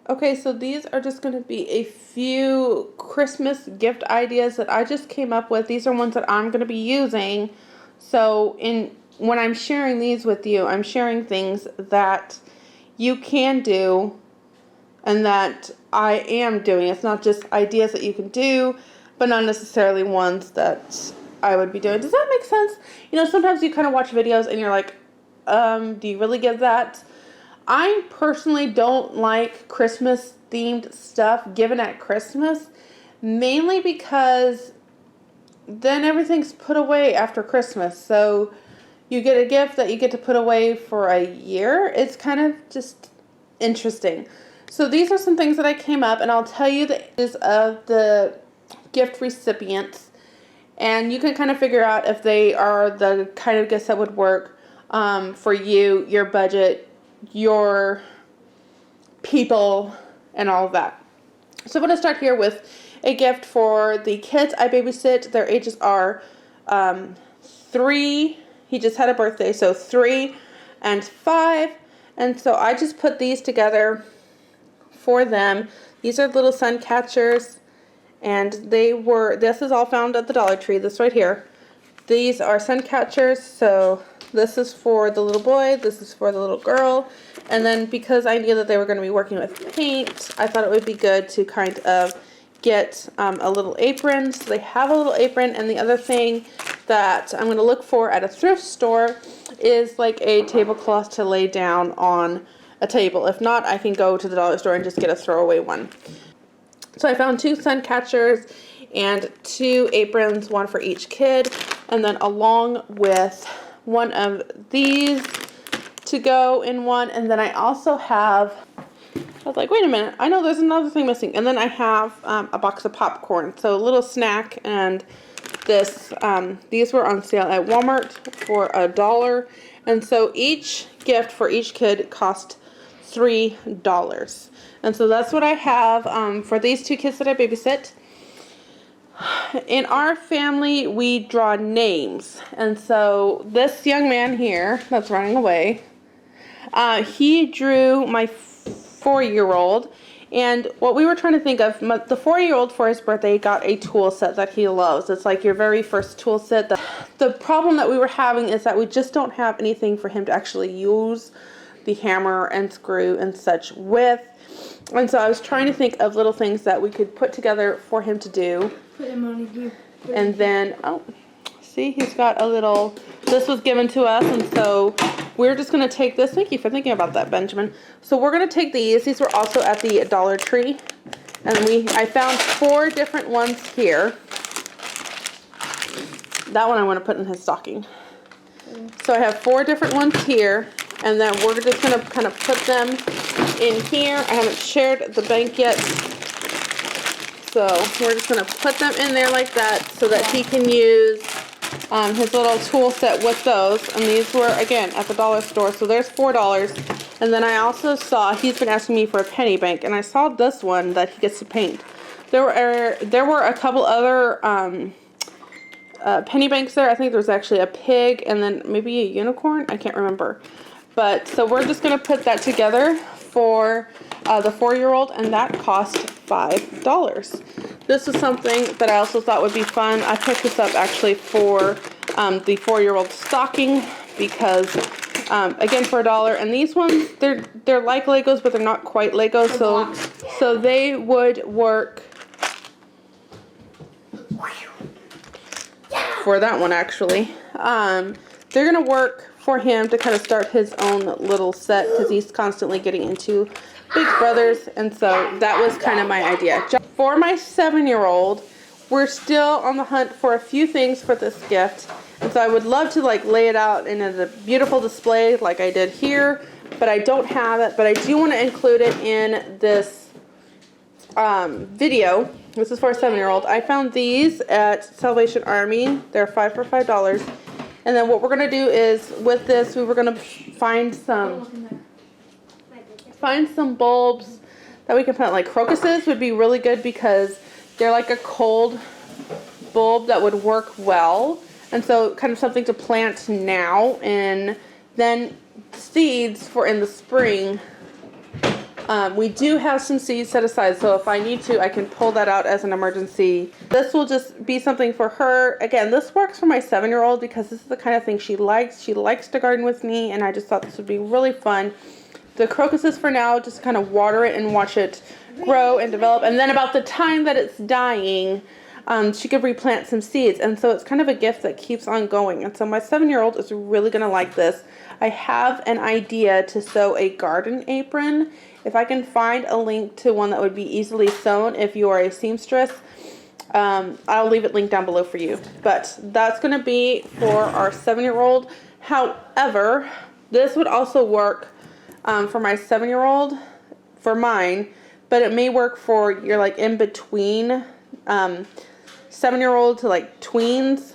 Okay, so these are just going to be a few Christmas gift ideas that I just came up with. These are ones that I'm going to be using. So when I'm sharing these with you, I'm sharing things that you can do and that I am doing. It's not just ideas that you can do, but not necessarily ones that I would be doing. Does that make sense? You know, sometimes you kind of watch videos and you're like, do you really get that? I personally don't like Christmas themed stuff given at Christmas, mainly because then everything's put away after Christmas. So you get a gift that you get to put away for a year. It's kind of just interesting. So these are some things that I came up, and I'll tell you the ages of the gift recipients, and you can kind of figure out if they are the kind of gifts that would work for you, your budget, your people, and all of that. So I'm going to start here with a gift for the kids I babysit. Their ages are 3. He just had a birthday, so 3 and 5. And so I just put these together for them. These are little sun catchers, and this is all found at the Dollar Tree, this right here. These are sun catchers, so this is for the little boy, this is for the little girl, and then because I knew that they were going to be working with paint, I thought it would be good to kind of get a little apron. So they have a little apron, and the other thing that I'm going to look for at a thrift store is like a tablecloth to lay down on a table. If not, I can go to the dollar store and just get a throwaway one. So I found 2 sun catchers and 2 aprons, one for each kid, and then along with one of these to go in one. And then I also have, I was like, wait a minute, I know there's another thing missing. And then I have a box of popcorn, so a little snack. And this, these were on sale at Walmart for $1. And so each gift for each kid cost $3. And so that's what I have for these 2 kids that I babysit. In our family, we draw names. And so this young man here that's running away, he drew my 4-year-old. And what we were trying to think of, the 4-year-old for his birthday got a tool set that he loves. It's like your very first tool set. The problem that we were having is that we just don't have anything for him to actually use the hammer and screw and such with. And so I was trying to think of little things that we could put together for him to do. Put him on here. And then, oh, see, he's got a little, this was given to us, and so we're just going to take this. Thank you for thinking about that, Benjamin. So we're going to take these. These were also at the Dollar Tree. And I found 4 different ones here. That one I want to put in his stocking. So I have 4 different ones here. And then we're just going to kind of put them in here. I haven't shared the bank yet. So we're just going to put them in there like that so that he can use his little tool set with those. And these were, again, at the dollar store. So there's $4. And then I also saw, he's been asking me for a penny bank. And I saw this one that he gets to paint. There were a couple other penny banks there. I think there was actually a pig and then maybe a unicorn. I can't remember. But so we're just going to put that together for the 4-year-old, and that cost $5. This is something that I also thought would be fun. I picked this up actually for the 4-year-old stocking because, again, for $1. And these ones, they're like Legos, but they're not quite Legos. So they would work for that one actually. They're going to work for him to kind of start his own little set because he's constantly getting into Big Brothers, and so that was kind of my idea. For my 7-year-old, we're still on the hunt for a few things for this gift, and so I would love to like lay it out in a beautiful display like I did here, but I don't have it. But I do want to include it in this video. This is for a 7-year-old. I found these at Salvation Army. They're 5 for $5. And then what we're going to do is, with this, we were going to find some bulbs that we can plant. Like crocuses would be really good because they're like a cold bulb that would work well. And so kind of something to plant now, and then seeds for in the spring We do have some seeds set aside, so if I need to, I can pull that out as an emergency. This will just be something for her. Again, this works for my 7-year-old because this is the kind of thing she likes. She likes to garden with me, and I just thought this would be really fun. The crocuses for now, just kind of water it and watch it grow and develop. And then about the time that it's dying, she could replant some seeds. And so it's kind of a gift that keeps on going. And so my 7-year-old is really going to like this. I have an idea to sew a garden apron. If I can find a link to one that would be easily sewn if you are a seamstress, I'll leave it linked down below for you. But that's going to be for our 7-year-old. However, this would also work for my 7-year-old, for mine, but it may work for your like in between 7-year-old to like tweens.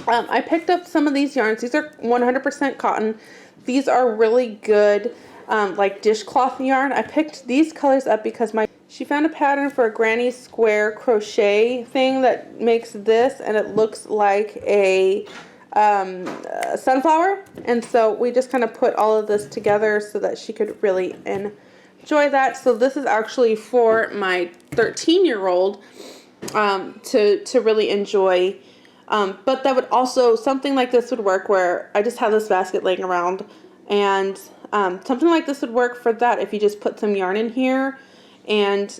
I picked up some of these yarns. These are 100% cotton. These are really good like dishcloth yarn. I picked these colors up because she found a pattern for a granny square crochet thing that makes this, and it looks like a sunflower. And so we just kind of put all of this together so that she could really enjoy that. So this is actually for my 13-year-old to really enjoy. But that would also, something like this would work where I just have this basket laying around, and something like this would work for that if you just put some yarn in here, and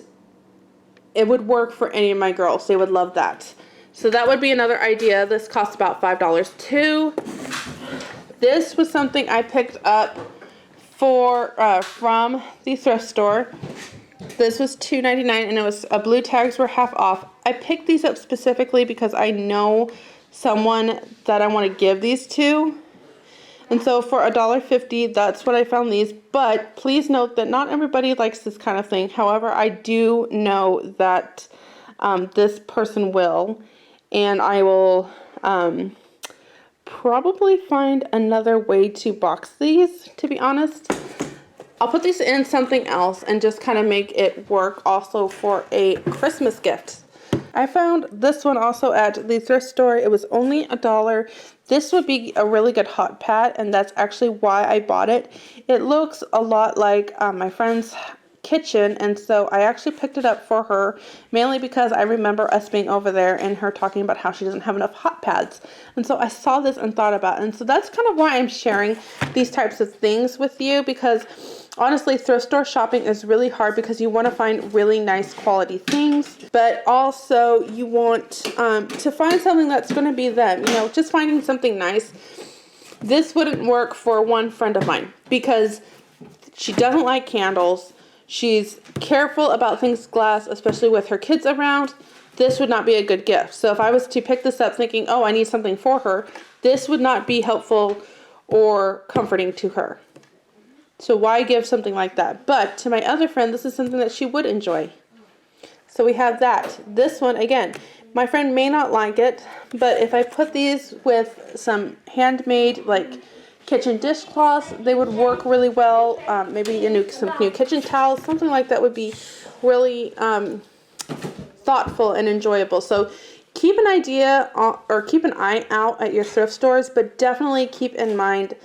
it would work for any of my girls. They would love that. So that would be another idea. This costs about $5 too. This was something I picked up from the thrift store. This was $2.99, and it was blue tags were half off. I picked these up specifically because I know someone that I want to give these to. And so for $1.50, that's what I found these. But please note that not everybody likes this kind of thing. However, I do know that this person will. And I will probably find another way to box these, to be honest. I'll put these in something else and just kind of make it work also for a Christmas gift. I found this one also at the thrift store. It was only $1. This would be a really good hot pad, and that's actually why I bought it. It looks a lot like my friend's kitchen, and so I actually picked it up for her, mainly because I remember us being over there and her talking about how she doesn't have enough hot pads. And so I saw this and thought about it, and so that's kind of why I'm sharing these types of things with you, because honestly, thrift store shopping is really hard because you want to find really nice quality things, but also you want to find something that's going to be them. You know, just finding something nice. This wouldn't work for one friend of mine because she doesn't like candles. She's careful about things glass, especially with her kids around. This would not be a good gift. So if I was to pick this up thinking, oh, I need something for her, this would not be helpful or comforting to her. So why give something like that? But to my other friend, this is something that she would enjoy. So we have that. This one, again, my friend may not like it, but if I put these with some handmade, like, kitchen dishcloths, they would work really well. Maybe some new kitchen towels, something like that would be really thoughtful and enjoyable. So keep an idea or keep an eye out at your thrift stores, but definitely keep in mind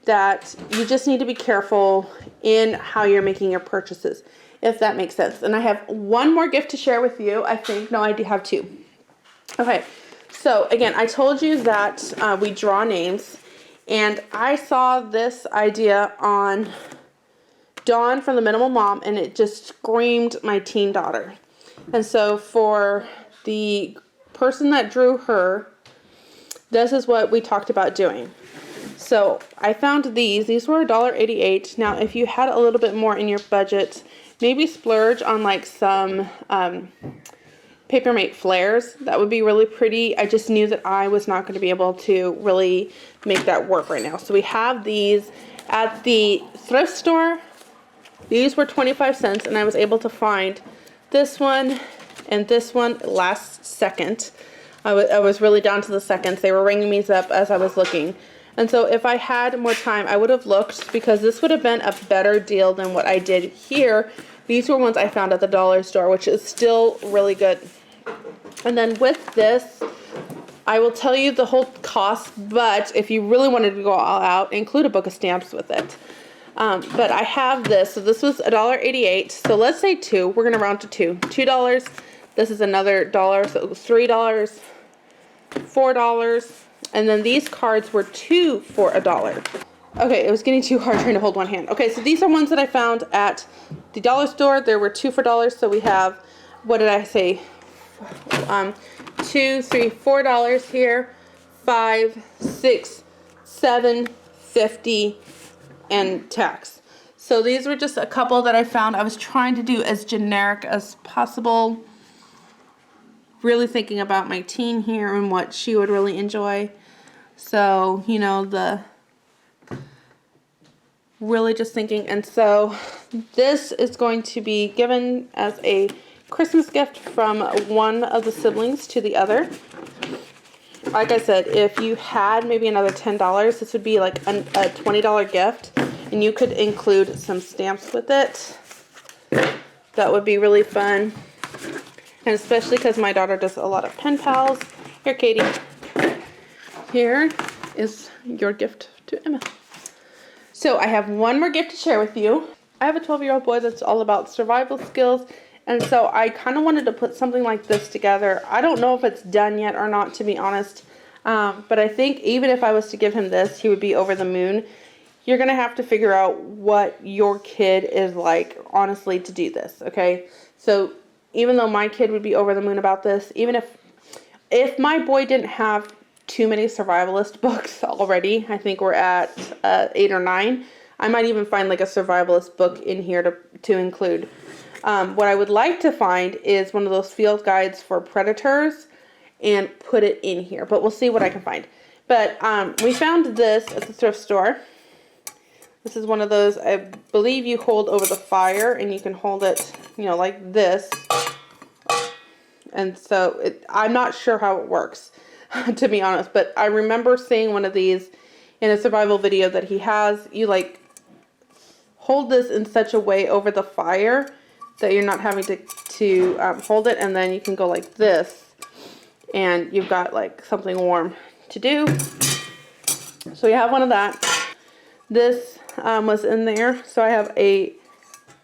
that you just need to be careful in how you're making your purchases, if that makes sense. And I have one more gift to share with you, I think. No, I do have two. Okay, so again, I told you that we draw names. And I saw this idea on Dawn from the Minimal Mom, and it just screamed my teen daughter. And so for the person that drew her, this is what we talked about doing. So I found these. These were $1.88. Now, if you had a little bit more in your budget, maybe splurge on like some Papermate flares. That would be really pretty. I just knew that I was not going to be able to really make that work right now. So we have these at the thrift store. These were 25 cents, and I was able to find this one and this one last second. I was really down to the seconds. They were ringing me up as I was looking. And so if I had more time, I would have looked, because this would have been a better deal than what I did here. These were ones I found at the dollar store, which is still really good. And then with this, I will tell you the whole cost, but if you really wanted to go all out, include a book of stamps with it. But I have this. So this was $1.88. So let's say two. We're going to round to two. $2. This is another dollar. So it was $3, $4. And then these cards were 2 for $1. Okay, it was getting too hard trying to hold one hand. Okay, so these are ones that I found at the dollar store. There were 2 for $1. So we have, what did I say? 2, 3, $4 here. 5, 6, 7, 50, and tax. So these were just a couple that I found. I was trying to do as generic as possible. Really thinking about my teen here and what she would really enjoy. So, you know, really just thinking. And so this is going to be given as a Christmas gift from one of the siblings to the other. Like I said, if you had maybe another $10, this would be like a $20 gift, and you could include some stamps with it. That would be really fun. And especially because my daughter does a lot of pen pals. Here, Katie. Here is your gift to Emma. So I have one more gift to share with you. I have a 12-year-old boy that's all about survival skills. And so I kind of wanted to put something like this together. I don't know if it's done yet or not, to be honest. But I think even if I was to give him this, he would be over the moon. You're going to have to figure out what your kid is like, honestly, to do this, okay? So even though my kid would be over the moon about this, even if my boy didn't have too many survivalist books already, I think we're at 8 or 9, I might even find like a survivalist book in here to include. What I would like to find is one of those field guides for predators and put it in here. But we'll see what I can find. But we found this at the thrift store. This is one of those, I believe you hold over the fire and you can hold it, you know, like this. And so I'm not sure how it works, to be honest. But I remember seeing one of these in a survival video that he has. You like hold this in such a way over the fire that you're not having to hold it, and then you can go like this, and you've got like something warm to do. So you have one of that. This was in there, so I have a,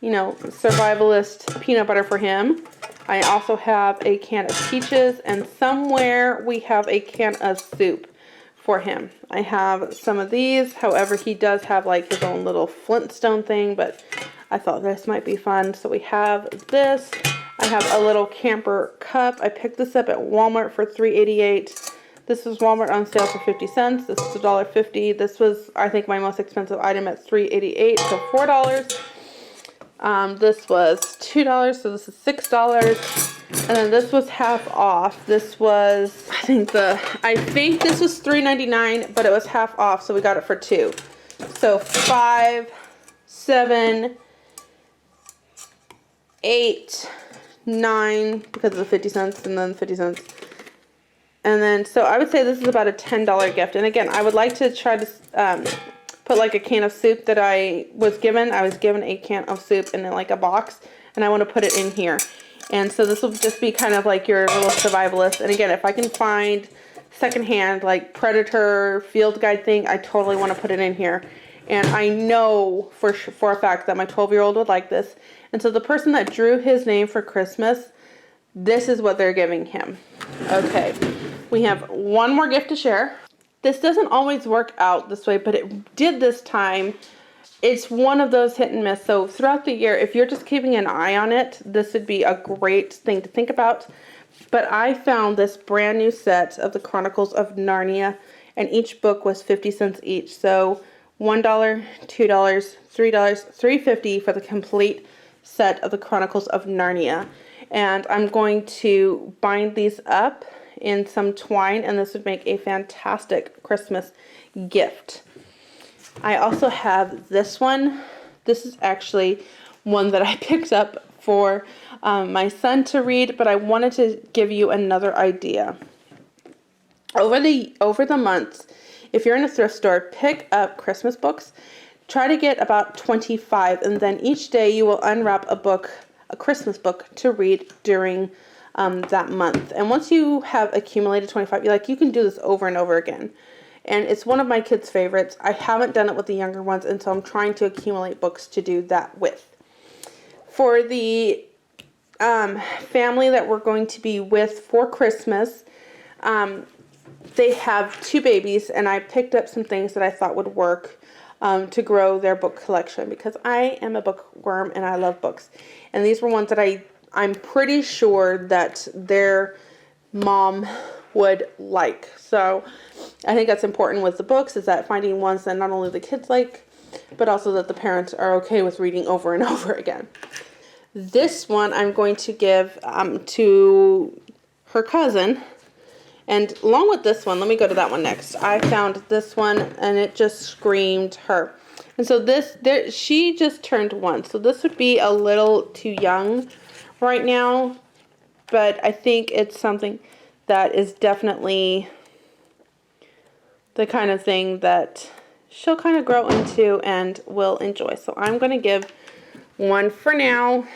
you know, survivalist peanut butter for him. I also have a can of peaches, and somewhere we have a can of soup for him. I have some of these. However, he does have like his own little Flintstone thing, but I thought this might be fun. So we have this. I have a little camper cup. I picked this up at Walmart for $3.88. This was Walmart on sale for 50 cents. This is $1.50. This was, I think, my most expensive item at $3.88, so $4. This was $2, so this is $6. And then this was half off. This was, I think this was $3.99, but it was half off, so we got it for $2. So 5, 7, 8, 9, because of the 50 cents, and then 50 cents. And then, so I would say this is about a $10 gift. And again, I would like to try to put like a can of soup that I was given. I was given a can of soup in like a box, and I want to put it in here. And so this will just be kind of like your little survivalist. And again, if I can find secondhand like predator field guide thing, I totally want to put it in here. And I know for a fact that my 12-year-old would like this. And so the person that drew his name for Christmas, this is what they're giving him. Okay, we have one more gift to share. This doesn't always work out this way, but it did this time. It's one of those hit and miss. So throughout the year, if you're just keeping an eye on it, this would be a great thing to think about. But I found this brand new set of the Chronicles of Narnia, and each book was 50 cents each. So $1, $2, $3, $3.50 for the complete set of the Chronicles of Narnia. And I'm going to bind these up in some twine, and this would make a fantastic Christmas gift. I also have this one. This is actually one that I picked up for my son to read, but I wanted to give you another idea. Over the months, if you're in a thrift store, pick up Christmas books. Try to get about 25, and then each day you will unwrap a Christmas book to read during that month. And once you have accumulated 25, you can do this over and over again. And it's one of my kids' favorites. I haven't done it with the younger ones, and so I'm trying to accumulate books to do that with. For the family that we're going to be with for Christmas, they have 2 babies, and I picked up some things that I thought would work to grow their book collection, because I am a bookworm and I love books. And these were ones that I'm pretty sure that their mom would like. So I think that's important with the books, is that finding ones that not only the kids like, but also that the parents are okay with reading over and over again. This one I'm going to give to her cousin. And along with this one, let me go to that one next. I found this one and it just screamed her. And so she just turned 1. So this would be a little too young right now. But I think it's something that is definitely the kind of thing that she'll kind of grow into and will enjoy. So I'm going to give one for now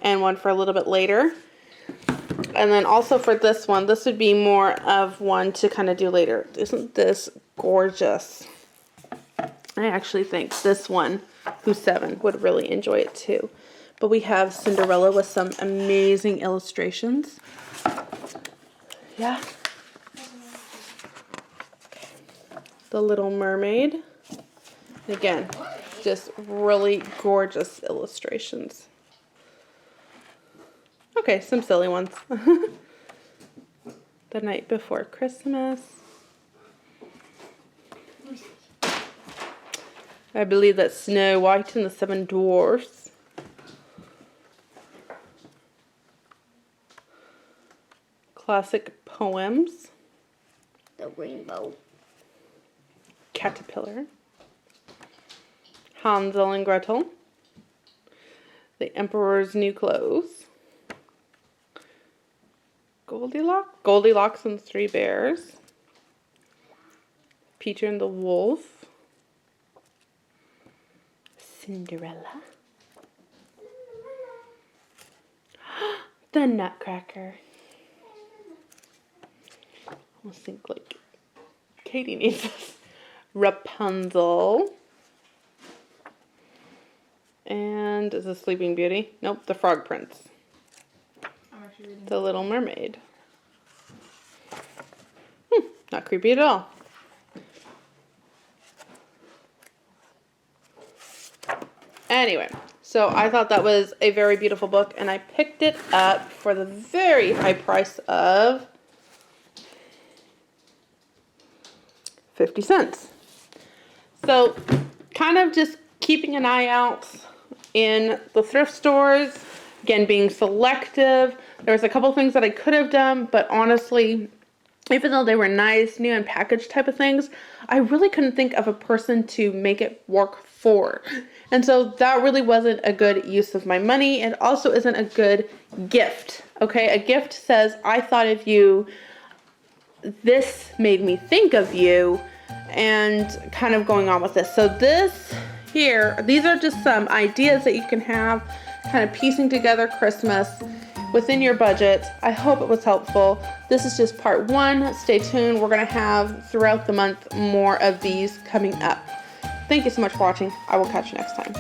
and one for a little bit later. And then also for this one, this would be more of one to kind of do later. Isn't this gorgeous? I actually think this one, who's 7, would really enjoy it too. But we have Cinderella with some amazing illustrations. Yeah. The Little Mermaid. Again, just really gorgeous illustrations. Okay, some silly ones. The Night Before Christmas. I believe that's Snow White and the 7 Dwarfs. Classic poems. The Rainbow. Caterpillar. Hansel and Gretel. The Emperor's New Clothes. Goldilocks and the 3 Bears. Peter and the Wolf. Cinderella. The Nutcracker. I almost think like Katie needs this. Rapunzel. And is this Sleeping Beauty? Nope, the Frog Prince. The Little Mermaid. Not creepy at all. Anyway, so I thought that was a very beautiful book, and I picked it up for the very high price of 50 cents. So kind of just keeping an eye out in the thrift stores. Again, being selective. There was a couple things that I could have done, but honestly, even though they were nice, new and packaged type of things, I really couldn't think of a person to make it work for. And so that really wasn't a good use of my money. It also isn't a good gift. Okay, a gift says, I thought of you, this made me think of you, and kind of going on with this. So this here, these are just some ideas that you can have, kind of piecing together Christmas within your budget. I hope it was helpful. This is just part 1. Stay tuned. We're going to have throughout the month more of these coming up. Thank you so much for watching. I will catch you next time.